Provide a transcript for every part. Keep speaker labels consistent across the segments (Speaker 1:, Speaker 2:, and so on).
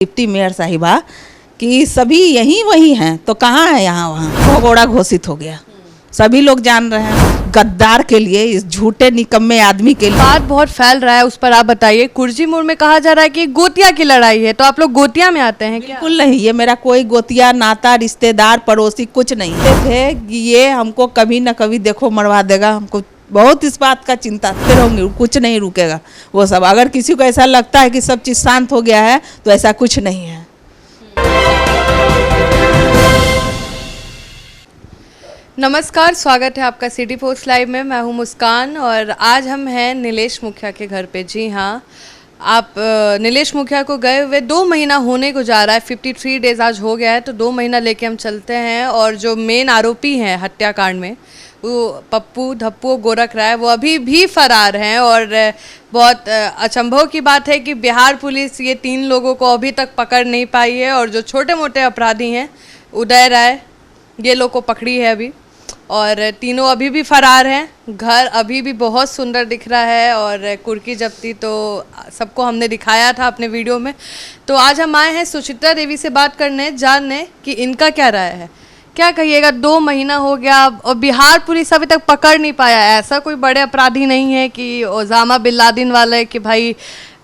Speaker 1: Deputy mayor साहिबा कि सभी यहीं वही हैं, तो कहाँ है यहाँ वहाँ भगोड़ा घोषित हो गया। सभी लोग जान रहे हैं गद्दार के लिए, इस झूठे निकम्मे आदमी के लिए।
Speaker 2: बात बहुत फैल रहा है, उस पर आप बताइए। कुर्जी मोड़ में कहा जा रहा है कि गोतिया की लड़ाई है, तो आप लोग गोतिया में आते हैं क्या?
Speaker 1: बिल्कुल नहीं, ये मेरा कोई गोतिया नाता रिश्तेदार पड़ोसी कुछ नहीं थे कि ये हमको कभी न कभी देखो मरवा देगा। हमको बहुत इस बात का चिंता फिर होंगे, कुछ नहीं रुकेगा वो सब। अगर किसी को ऐसा लगता है कि सब चीज़ शांत हो गया है तो ऐसा कुछ नहीं है।
Speaker 2: नमस्कार, स्वागत है आपका सिटी पोस्ट लाइव में। मैं हूं मुस्कान और आज हम हैं नीलेश मुखिया के घर पे। जी हाँ, आप नीलेश मुखिया को गए हुए 2 महीना होने को जा रहा है। 53 डेज आज हो गया है, तो 2 महीना लेके हम चलते हैं। और जो मेन आरोपी हैं हत्याकांड में, वो पप्पू धप्पू गोरख राय, वो अभी भी फरार हैं। और बहुत अचंभव की बात है कि बिहार पुलिस ये 3 लोगों को अभी तक पकड़ नहीं पाई है। और जो छोटे मोटे अपराधी हैं, उदय राय, ये लोग को पकड़ी है अभी, और तीनों अभी भी फरार हैं। घर अभी भी बहुत सुंदर दिख रहा है और कुर्की जब्ती तो सबको हमने दिखाया था अपने वीडियो में। तो आज हम आए हैं सुचित्रा देवी से बात करने, जानने कि इनका क्या राय है। क्या कहिएगा, 2 महीना हो गया और बिहार पुलिस अभी तक पकड़ नहीं पाया। ऐसा कोई बड़े अपराधी नहीं है कि ओसामा बिन लादेन वाले कि भाई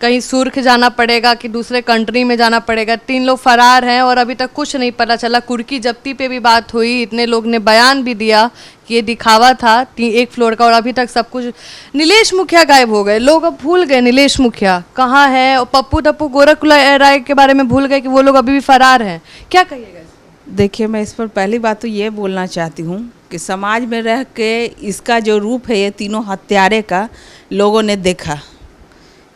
Speaker 2: कहीं सुर्ख जाना पड़ेगा कि दूसरे कंट्री में जाना पड़ेगा। 3 लोग फरार हैं और अभी तक कुछ नहीं पता चला। कुर्की जब्ती पे भी बात हुई, इतने लोग ने बयान भी दिया कि ये दिखावा था 1 फ्लोर का, और अभी तक सब कुछ। नीलेश मुखिया गायब हो गए, लोग अब भूल गए नीलेश मुखिया कहाँ है। और पप्पू धप्पू गोरख राय के बारे में भूल गए कि वो लोग अभी भी फरार हैं। क्या कहिएगा?
Speaker 1: देखिए, मैं इस पर पहली बात तो ये बोलना चाहती हूँ कि समाज में रह के इसका जो रूप है, ये तीनों हत्यारे का लोगों ने देखा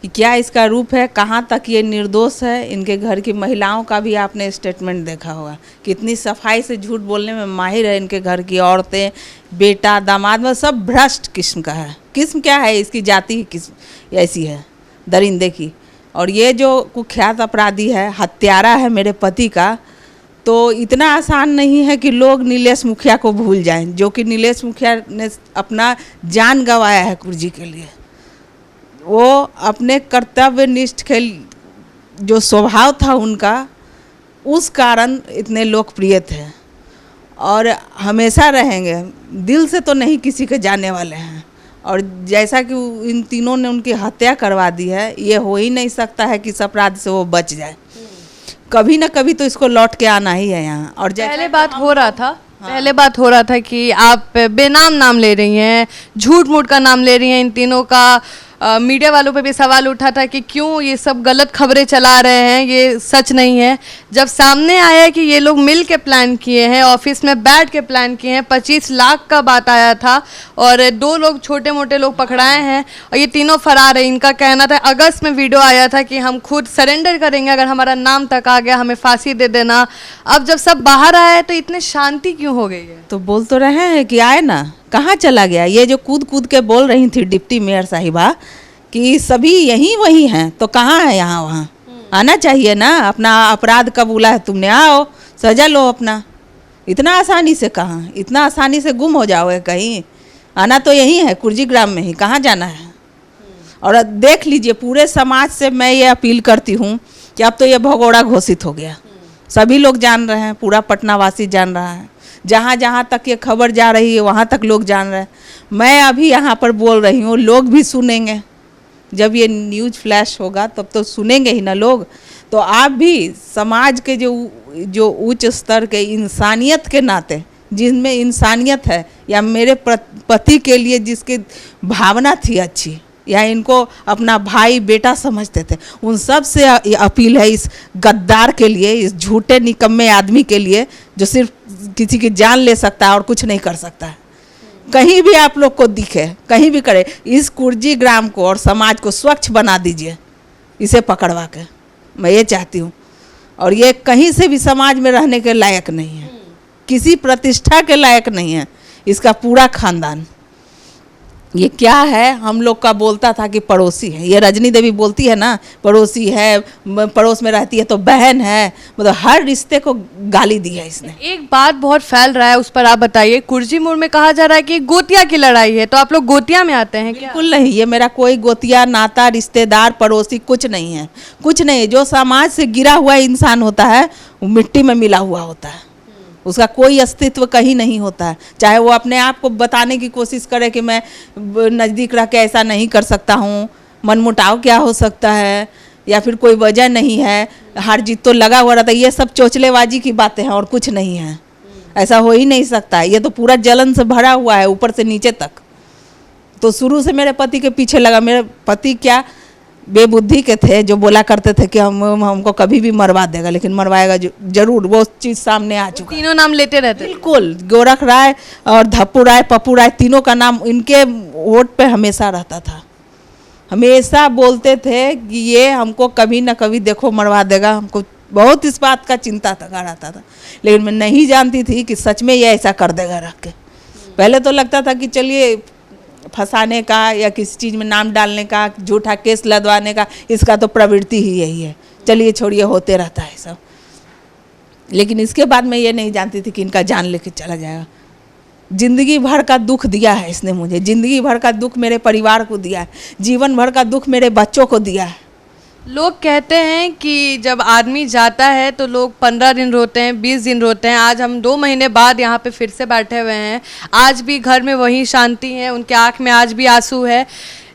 Speaker 1: कि क्या इसका रूप है, कहाँ तक ये निर्दोष है। इनके घर की महिलाओं का भी आपने स्टेटमेंट देखा होगा, कितनी सफाई से झूठ बोलने में माहिर है। इनके घर की औरतें, बेटा, दामाद में सब भ्रष्ट किस्म का है। किस्म क्या है, इसकी जाति ही किस्म ऐसी है, दरिंदे की। और ये जो कुख्यात अपराधी है, हत्यारा है मेरे पति का, तो इतना आसान नहीं है कि लोग नीलेश मुखिया को भूल जाएं, जो कि नीलेश मुखिया ने अपना जान गंवाया है कुर्जी के लिए। वो अपने कर्तव्यनिष्ठ के जो स्वभाव था उनका, उस कारण इतने लोकप्रिय थे और हमेशा रहेंगे। दिल से तो नहीं किसी के जाने वाले हैं। और जैसा कि इन तीनों ने उनकी हत्या करवा दी है, ये हो ही नहीं सकता है कि इस अपराध से वो बच जाए। कभी ना कभी तो इसको लौट के आना ही है यहाँ। और
Speaker 2: पहले बात हो रहा था, पहले बात हो रहा था कि आप बेनाम नाम ले रही हैं, झूठ मूठ का नाम ले रही हैं इन तीनों का। मीडिया वालों पे भी सवाल उठा था कि क्यों ये सब गलत खबरें चला रहे हैं, ये सच नहीं है। जब सामने आया कि ये लोग मिल के प्लान किए हैं, ऑफिस में बैठ के प्लान किए हैं, 25 लाख का बात आया था और 2 लोग छोटे मोटे लोग पकड़ाए हैं और ये तीनों फरार है। इनका कहना था, अगस्त में वीडियो आया था कि हम खुद सरेंडर करेंगे, अगर हमारा नाम तक आ गया हमें फांसी दे देना। अब जब सब बाहर आया है तो इतने शांति क्यों हो गई है? तो
Speaker 1: बोल तो रहे हैं कि आए ना, कहाँ चला गया ये जो कूद कूद के बोल रही थी डिप्टी मेयर साहिबा कि सभी यहीं वही हैं, तो कहाँ है यहाँ वहाँ। आना चाहिए ना, अपना अपराध कबूला है तुमने, आओ सजा लो अपना। इतना आसानी से कहाँ, इतना आसानी से गुम हो जाओगे कहीं? आना तो यही है, कुर्जी ग्राम में ही, कहाँ जाना है। और देख लीजिए, पूरे समाज से मैं ये अपील करती हूँ कि अब तो ये भगोड़ा घोषित हो गया। सभी लोग जान रहे हैं, पूरा पटनावासी जान रहा है, जहाँ जहाँ तक ये खबर जा रही है वहाँ तक लोग जान रहे हैं। मैं अभी यहाँ पर बोल रही हूँ, लोग भी सुनेंगे। जब ये न्यूज़ फ्लैश होगा तब तो सुनेंगे ही ना लोग। तो आप भी समाज के जो उच्च स्तर के इंसानियत के नाते, जिनमें इंसानियत है, या मेरे पति के लिए जिसकी भावना थी अच्छी, या इनको अपना भाई बेटा समझते थे, उन सब से अपील है, इस गद्दार के लिए, इस झूठे निकम्मे आदमी के लिए जो सिर्फ किसी की जान ले सकता है और कुछ नहीं कर सकता है। कहीं भी आप लोग को दिखे, कहीं भी करे, इस कुर्जी ग्राम को और समाज को स्वच्छ बना दीजिए इसे पकड़वा के। मैं ये चाहती हूँ। और ये कहीं से भी समाज में रहने के लायक नहीं है, किसी प्रतिष्ठा के लायक नहीं है इसका पूरा खानदान। ये क्या है, हम लोग का बोलता था कि पड़ोसी है। ये रजनी देवी बोलती है ना, पड़ोसी है, पड़ोस में रहती है तो बहन है, मतलब हर रिश्ते को गाली दी है इसने।
Speaker 2: एक बात बहुत फैल रहा है, उस पर आप बताइए। कुर्जी मोड़ में कहा जा रहा है कि गोतिया की लड़ाई है, तो आप लोग गोतिया में आते हैं क्या?
Speaker 1: बिल्कुल नहीं, ये मेरा कोई गोतिया नाता रिश्तेदार पड़ोसी कुछ नहीं है, कुछ नहीं। जो समाज से गिरा हुआ इंसान होता है वो मिट्टी में मिला हुआ होता है, उसका कोई अस्तित्व कहीं नहीं होता है। चाहे वो अपने आप को बताने की कोशिश करे कि मैं नज़दीक रह के ऐसा नहीं कर सकता हूँ, मनमुटाव क्या हो सकता है, या फिर कोई वजह नहीं है, हार जीत तो लगा हुआ रहता है, ये सब चोचलेबाजी की बातें हैं और कुछ नहीं है। ऐसा हो ही नहीं सकता। ये तो पूरा जलन से भरा हुआ है ऊपर से नीचे तक। तो शुरू से मेरे पति के पीछे लगा। मेरे पति क्या बेबुद्धि के थे, जो बोला करते थे कि हमको कभी भी मरवा देगा, लेकिन मरवाएगा जरूर। वो चीज़ सामने आ चुका।
Speaker 2: तीनों नाम लेते रहते?
Speaker 1: बिल्कुल, गोरख राय और धप्पू राय, पप्पू राय, तीनों का नाम इनके वोट पे हमेशा रहता था। हमेशा बोलते थे कि ये हमको कभी ना कभी देखो मरवा देगा। हमको बहुत इस बात का चिंता था, रहता था, लेकिन मैं नहीं जानती थी कि सच में ये ऐसा कर देगा रख के। पहले तो लगता था कि चलिए फंसाने का या किसी चीज़ में नाम डालने का, झूठा केस लदवाने का, इसका तो प्रवृत्ति ही यही है, चलिए छोड़िए, होते रहता है सब। लेकिन इसके बाद मैं ये नहीं जानती थी कि इनका जान लेके चला जाएगा। जिंदगी भर का दुख दिया है इसने मुझे, जिंदगी भर का दुख मेरे परिवार को दिया है, जीवन भर का दुख मेरे बच्चों को दिया है।
Speaker 2: लोग कहते हैं कि जब आदमी जाता है तो लोग 15 दिन रोते हैं, 20 दिन रोते हैं। आज हम 2 महीने बाद यहाँ पे फिर से बैठे हुए हैं, आज भी घर में वही शांति है, उनके आँख में आज भी आंसू है।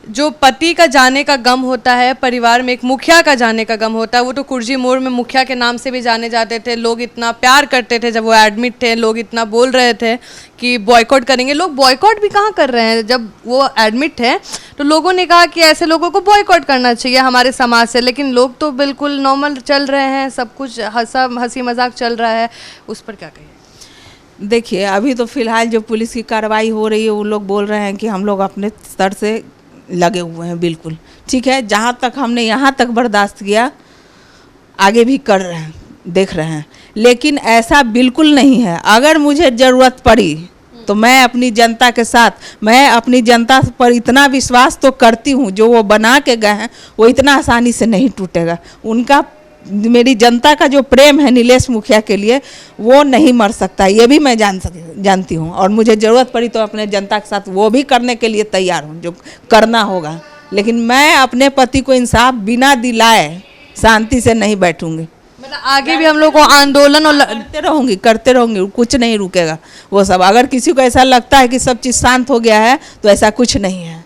Speaker 2: जो पति का जाने का गम होता है, परिवार में एक मुखिया का जाने का गम होता है। वो तो कुर्जी मोड़ में मुखिया के नाम से भी जाने जाते थे, लोग इतना प्यार करते थे जब वो एडमिट थे, लोग इतना बोल रहे थे कि बॉयकॉट करेंगे। लोग बॉयकॉट भी कहाँ कर रहे हैं, जब वो एडमिट है तो लोगों ने कहा कि ऐसे लोगों को बॉयकॉट करना चाहिए हमारे समाज से, लेकिन लोग तो बिल्कुल नॉर्मल चल रहे हैं, सब कुछ हंसी मजाक चल रहा है। उस पर क्या कहिए?
Speaker 1: देखिए, अभी तो फिलहाल जो पुलिस की कार्रवाई हो रही है, वो लोग बोल रहे हैं कि हम लोग अपने स्तर से लगे हुए हैं। बिल्कुल ठीक है, जहाँ तक हमने यहाँ तक बर्दाश्त किया, आगे भी कर रहे हैं, देख रहे हैं, लेकिन ऐसा बिल्कुल नहीं है। अगर मुझे ज़रूरत पड़ी तो मैं अपनी जनता के साथ, मैं अपनी जनता पर इतना विश्वास तो करती हूँ, जो वो बना के गए हैं वो इतना आसानी से नहीं टूटेगा। उनका, मेरी जनता का जो प्रेम है नीलेश मुखिया के लिए, वो नहीं मर सकता, ये भी मैं जानती हूँ। और मुझे ज़रूरत पड़ी तो अपने जनता के साथ वो भी करने के लिए तैयार हूँ, जो करना होगा। लेकिन मैं अपने पति को इंसाफ बिना दिलाए शांति से नहीं बैठूंगी।
Speaker 2: मतलब आगे भी हम लोग को आंदोलन और
Speaker 1: करते रहूँगी, कुछ नहीं रुकेगा वो सब। अगर किसी को ऐसा लगता है कि सब चीज़ शांत हो गया है, तो ऐसा कुछ नहीं है।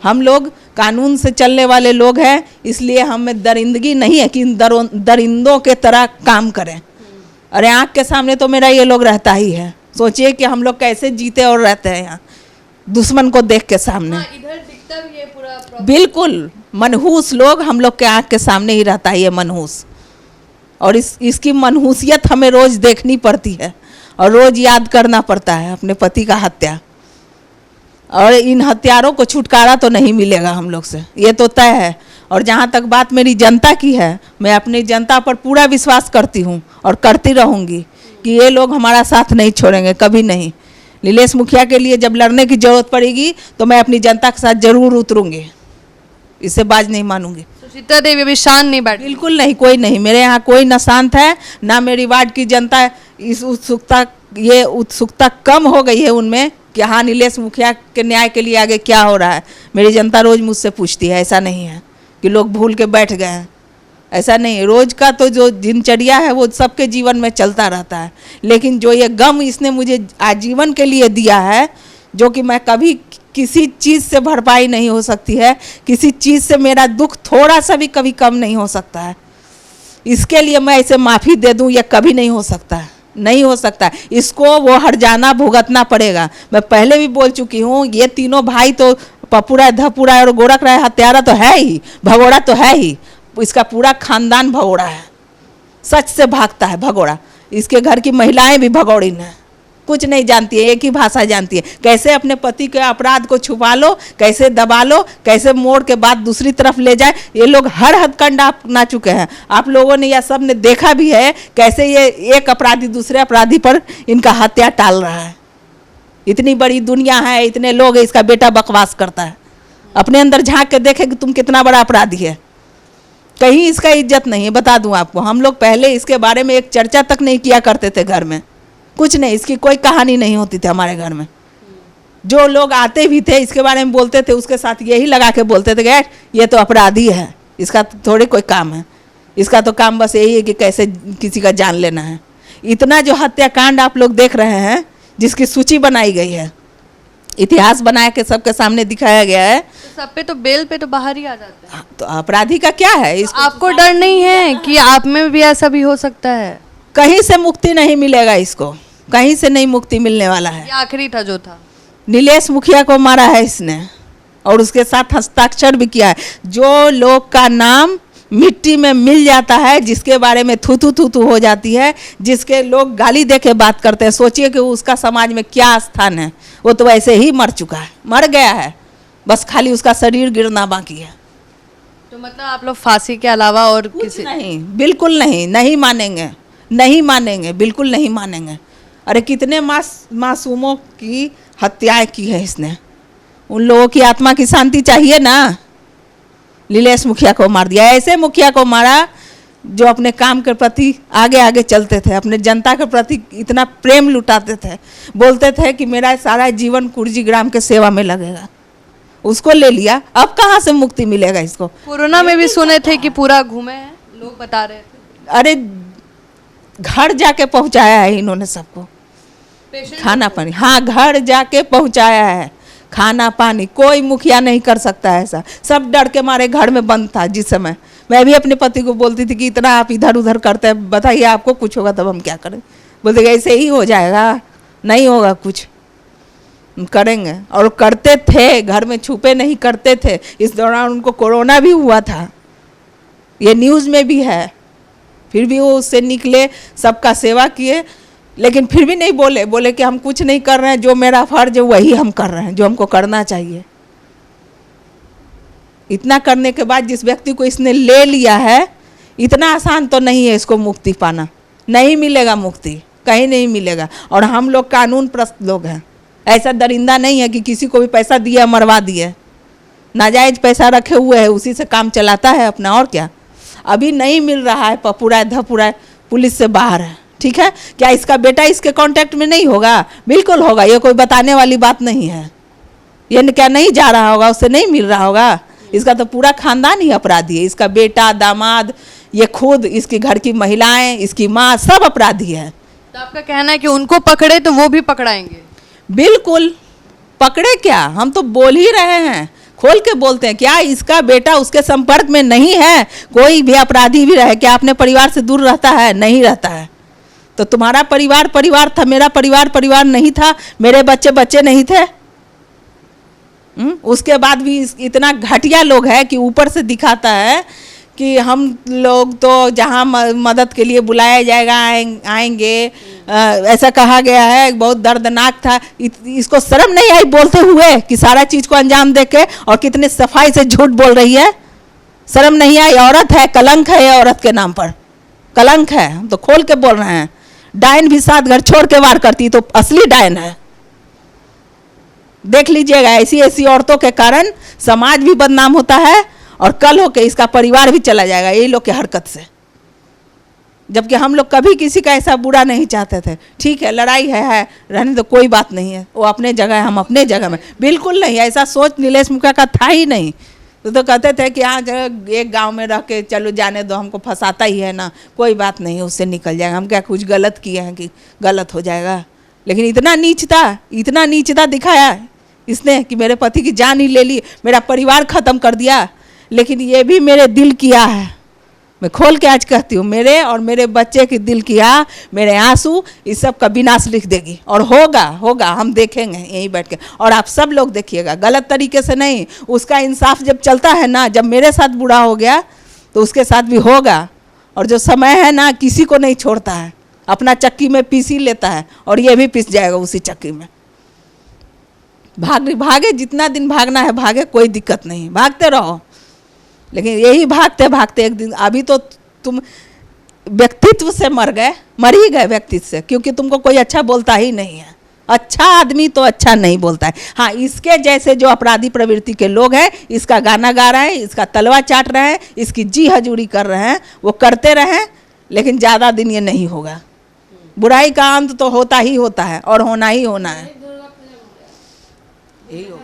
Speaker 1: हम लोग कानून से चलने वाले लोग हैं, इसलिए हमें दरिंदगी नहीं है कि दरिंदों के तरह काम करें। अरे आँख के सामने तो मेरा ये लोग रहता ही है। सोचिए कि हम लोग कैसे जीते और रहते हैं यहाँ, दुश्मन को देख के सामने।
Speaker 2: इधर दिखता भी है पूरा
Speaker 1: बिल्कुल मनहूस लोग हम लोग के आँख के सामने ही रहता है, ये मनहूस। और इसकी मनहूसियत हमें रोज़ देखनी पड़ती है और रोज़ याद करना पड़ता है अपने पति का हत्या। और इन हत्यारों को छुटकारा तो नहीं मिलेगा हम लोग से, ये तो तय है। और जहाँ तक बात मेरी जनता की है, मैं अपनी जनता पर पूरा विश्वास करती हूँ और करती रहूँगी कि ये लोग हमारा साथ नहीं छोड़ेंगे, कभी नहीं। नीलेश मुखिया के लिए जब लड़ने की ज़रूरत पड़ेगी तो मैं अपनी जनता के साथ ज़रूर उतरूँगी, इससे बाज नहीं मानूंगी।
Speaker 2: सुचित्रा देवी अभी शांत नहीं बैठी?
Speaker 1: बिल्कुल नहीं, कोई नहीं। मेरे यहाँ कोई न शांत है, ना मेरी वार्ड की जनता। इस उत्सुकता कम हो गई है उनमें कि हाँ नीलेश मुखिया के न्याय के लिए आगे क्या हो रहा है। मेरी जनता रोज़ मुझसे पूछती है, ऐसा नहीं है कि लोग भूल के बैठ गए हैं, ऐसा नहीं। रोज़ का तो जो दिनचर्या है वो सबके जीवन में चलता रहता है, लेकिन जो ये गम इसने मुझे आजीवन के लिए दिया है, जो कि मैं कभी किसी चीज़ से भरपाई नहीं हो सकती है, किसी चीज़ से मेरा दुख थोड़ा सा भी कभी कम नहीं हो सकता है। इसके लिए मैं इसे माफ़ी दे दूँ, यह कभी नहीं हो सकता है, नहीं हो सकता। इसको वो हर्जाना भुगतना पड़ेगा। मैं पहले भी बोल चुकी हूँ, ये तीनों भाई तो पप्पू राय, धप्पू राय और गोरख राय हत्यारा तो है ही, भगोड़ा तो है ही। इसका पूरा खानदान भगोड़ा है, सच से भागता है भगोड़ा। इसके घर की महिलाएं भी भगोड़ीन हैं, कुछ नहीं जानती है, एक ही भाषा जानती है। कैसे अपने पति के अपराध को छुपा लो, कैसे दबा लो, कैसे मोड़ के बात दूसरी तरफ ले जाए, ये लोग हर हथकंडा अपना चुके हैं। आप लोगों ने या सब ने देखा भी है कैसे ये एक अपराधी दूसरे अपराधी पर इनका हत्या टाल रहा है। इतनी बड़ी दुनिया है, इतने लोग हैं, इसका बेटा बकवास करता है। अपने अंदर झांक के देखे कि तुम कितना बड़ा अपराधी है। कहीं इसका इज्जत नहीं है। बता दूं आपको, हम लोग पहले इसके बारे में एक चर्चा तक नहीं किया करते थे घर में, कुछ नहीं, इसकी कोई कहानी नहीं होती थी हमारे घर में। जो लोग आते भी थे इसके बारे में बोलते थे, उसके साथ यही लगा के बोलते थे कि ये तो अपराधी है, इसका थोड़े कोई काम है, इसका तो काम बस यही है कि कैसे किसी का जान लेना है। इतना जो हत्याकांड आप लोग देख रहे हैं, जिसकी सूची बनाई गई है, इतिहास बना के सबके सामने दिखाया गया है,
Speaker 2: तो सब पे तो बेल पे तो बाहर ही आ जाते हैं।
Speaker 1: तो अपराधी का क्या है? इसको
Speaker 2: आपको डर नहीं है कि आप में भी ऐसा भी हो सकता है?
Speaker 1: कहीं से मुक्ति नहीं मिलेगा, इसको कहीं से नहीं मुक्ति मिलने वाला है।
Speaker 2: ये आखिरी था जो था।
Speaker 1: नीलेश मुखिया को मारा है इसने, और उसके साथ हस्ताक्षर भी किया है। जो लोग का नाम मिट्टी में मिल जाता है, जिसके बारे में थू थू हो जाती है, जिसके लोग गाली दे के बात करते हैं, सोचिए कि उसका समाज में क्या स्थान है। वो तो वैसे ही मर चुका है, मर गया है, बस खाली उसका शरीर गिरना बाकी है।
Speaker 2: तो मतलब आप लोग फांसी के अलावा और
Speaker 1: कुछ
Speaker 2: किसी
Speaker 1: नहीं, बिल्कुल नहीं, नहीं मानेंगे, नहीं मानेंगे, बिल्कुल नहीं मानेंगे। अरे कितने मासूमों की हत्याएं की है इसने। उन लोगों की आत्मा की शांति चाहिए ना। नीलेश मुखिया को मार दिया, ऐसे मुखिया को मारा जो अपने काम के प्रति आगे आगे चलते थे, अपने जनता के प्रति इतना प्रेम लुटाते थे, बोलते थे कि मेरा सारा जीवन कुर्जी ग्राम के सेवा में लगेगा। उसको ले लिया, अब कहाँ से मुक्ति मिलेगा इसको?
Speaker 2: कोरोना में भी सुने थे कि पूरा घूमे हैं, लोग बता रहे थे।
Speaker 1: अरे घर जाके पहुंचाया है इन्होंने सबको, खाना पानी, हाँ घर जाके पहुंचाया है, खाना पानी। कोई मुखिया नहीं कर सकता है ऐसा, सब डर के मारे घर में बंद था। जिस समय मैं भी अपने पति को बोलती थी कि इतना आप इधर उधर करते हैं, बताइए आपको कुछ होगा तब हम क्या करें? बोलते ऐसे ही हो जाएगा, नहीं होगा कुछ, करेंगे। और करते थे, घर में छुपे नहीं करते थे। इस दौरान उनको कोरोना भी हुआ था, ये न्यूज़ में भी है, फिर भी वो उससे निकले, सबका सेवा किए, लेकिन फिर भी नहीं बोले कि हम कुछ नहीं कर रहे हैं, जो मेरा फर्ज है वही हम कर रहे हैं, जो हमको करना चाहिए। इतना करने के बाद जिस व्यक्ति को इसने ले लिया है, इतना आसान तो नहीं है इसको मुक्ति पाना, नहीं मिलेगा मुक्ति, कहीं नहीं मिलेगा। और हम लोग कानून प्रस्त लोग हैं, ऐसा दरिंदा नहीं है कि किसी को भी पैसा दिया मरवा दिए। नाजायज पैसा रखे हुए है, उसी से काम चलाता है अपना, और क्या। अभी नहीं मिल रहा है, पपुरा धपुरा पुलिस से बाहर है, ठीक है। क्या इसका बेटा इसके कांटेक्ट में नहीं होगा? बिल्कुल होगा, ये कोई बताने वाली बात नहीं है। ये क्या नहीं जा रहा होगा, उससे नहीं मिल रहा होगा? इसका तो पूरा खानदान ही अपराधी है, इसका बेटा, दामाद, ये खुद, इसकी घर की महिलाएं, इसकी माँ, सब अपराधी है।
Speaker 2: तो आपका कहना है कि उनको पकड़े तो वो भी पकड़ाएंगे?
Speaker 1: बिल्कुल, पकड़े क्या, हम तो बोल ही रहे हैं, खोल के बोलते हैं। क्या इसका बेटा उसके संपर्क में नहीं है? कोई भी अपराधी भी रहे, क्या अपने परिवार से दूर रहता है? नहीं रहता है। तो तुम्हारा परिवार परिवार था, मेरा परिवार परिवार नहीं था, मेरे बच्चे बच्चे नहीं थे। उसके बाद भी इतना घटिया लोग है कि ऊपर से दिखाता है कि हम लोग तो जहाँ मदद के लिए बुलाया जाएगा आएंगे, ऐसा कहा गया है। बहुत दर्दनाक था। इसको शर्म नहीं आई बोलते हुए कि सारा चीज़ को अंजाम देके, और कितने सफाई से झूठ बोल रही है, शर्म नहीं आई। औरत है, कलंक है, ये औरत के नाम पर कलंक है, हम तो खोल के बोल रहे हैं। डायन भी 7 घर छोड़ के वार करती तो असली डायन है। देख लीजिएगा, ऐसी ऐसी औरतों के कारण समाज भी बदनाम होता है, और कल होके इसका परिवार भी चला जाएगा यही लोग की हरकत से। जबकि हम लोग कभी किसी का ऐसा बुरा नहीं चाहते थे। ठीक है, लड़ाई है रहने तो कोई बात नहीं है, वो अपने जगह है, हम अपने जगह में। बिल्कुल नहीं, ऐसा सोच नीलेश मुखिया का था ही नहीं। तो कहते थे कि हाँ एक गांव में रह के चलो जाने दो, हमको फंसाता ही है ना, कोई बात नहीं, उससे निकल जाएगा, हम क्या कुछ गलत किए हैं कि गलत हो जाएगा। लेकिन इतना नीचता दिखाया इसने कि मेरे पति की जान ही ले ली, मेरा परिवार ख़त्म कर दिया। लेकिन ये भी मेरे दिल किया है, मैं खोल के आज कहती हूँ, मेरे और मेरे बच्चे की दिल किया, मेरे आंसू इस सब का विनाश लिख देगी। और होगा, हम देखेंगे यहीं बैठ के, और आप सब लोग देखिएगा, गलत तरीके से नहीं। उसका इंसाफ जब चलता है ना, जब मेरे साथ बुरा हो गया तो उसके साथ भी होगा। और जो समय है ना, किसी को नहीं छोड़ता है, अपना चक्की में पीस ही लेता है, और ये भी पिस जाएगा उसी चक्की में। भागे जितना दिन भागना है भागे, कोई दिक्कत नहीं, भागते रहो। लेकिन यही भागते भागते एक दिन, अभी तो तुम व्यक्तित्व से मर ही गए व्यक्तित्व से, क्योंकि तुमको कोई अच्छा बोलता ही नहीं है। अच्छा आदमी तो अच्छा नहीं बोलता है। हाँ, इसके जैसे जो अपराधी प्रवृत्ति के लोग हैं, इसका गाना गा रहे हैं, इसका तलवा चाट रहे हैं, इसकी जी हजूरी कर रहे हैं, वो करते रहें, लेकिन ज़्यादा दिन ये नहीं होगा। बुराई का अंत तो होता ही होता है और होना ही होना है। यही होगा।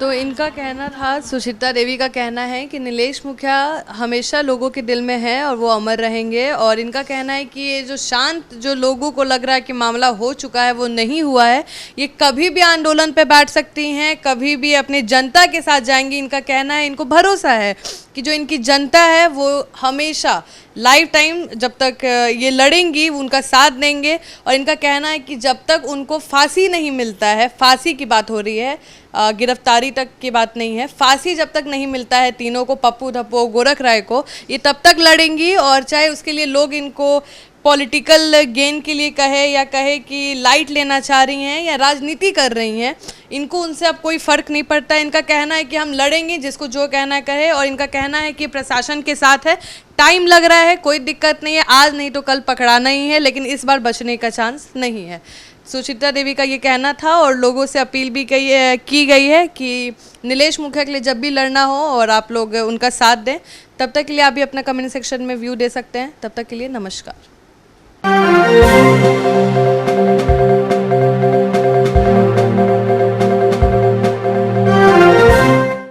Speaker 2: तो इनका कहना था, सुचित्रा देवी का कहना है कि नीलेश मुखिया हमेशा लोगों के दिल में है और वो अमर रहेंगे। और इनका कहना है कि ये जो शांत, जो लोगों को लग रहा है कि मामला हो चुका है, वो नहीं हुआ है। ये कभी भी आंदोलन पे बैठ सकती हैं, कभी भी अपनी जनता के साथ जाएंगी। इनका कहना है, इनको भरोसा है कि जो इनकी जनता है वो हमेशा लाइफ टाइम जब तक ये लड़ेंगी उनका साथ देंगे। और इनका कहना है कि जब तक उनको फांसी नहीं मिलता है, फांसी की बात हो रही है, गिरफ्तारी तक की बात नहीं है, फांसी जब तक नहीं मिलता है तीनों को, पप्पू धप्पू गोरख राय को, ये तब तक लड़ेंगी। और चाहे उसके लिए लोग इनको पॉलिटिकल गेन के लिए कहे या कहे कि लाइट लेना चाह रही हैं या राजनीति कर रही हैं, इनको उनसे अब कोई फ़र्क नहीं पड़ता। इनका कहना है कि हम लड़ेंगे, जिसको जो कहना है कहे। और इनका कहना है कि प्रशासन के साथ है, टाइम लग रहा है, कोई दिक्कत नहीं है, आज नहीं तो कल पकड़ाना ही है, लेकिन इस बार बचने का चांस नहीं है। सुचित्रा देवी का ये कहना था। और लोगों से अपील भी की गई है कि नीलेश मुखिया के लिए जब भी लड़ना हो और आप लोग उनका साथ दें। तब तक के लिए आप भी अपना कमेंट सेक्शन में व्यू दे सकते हैं। तब तक के लिए नमस्कार।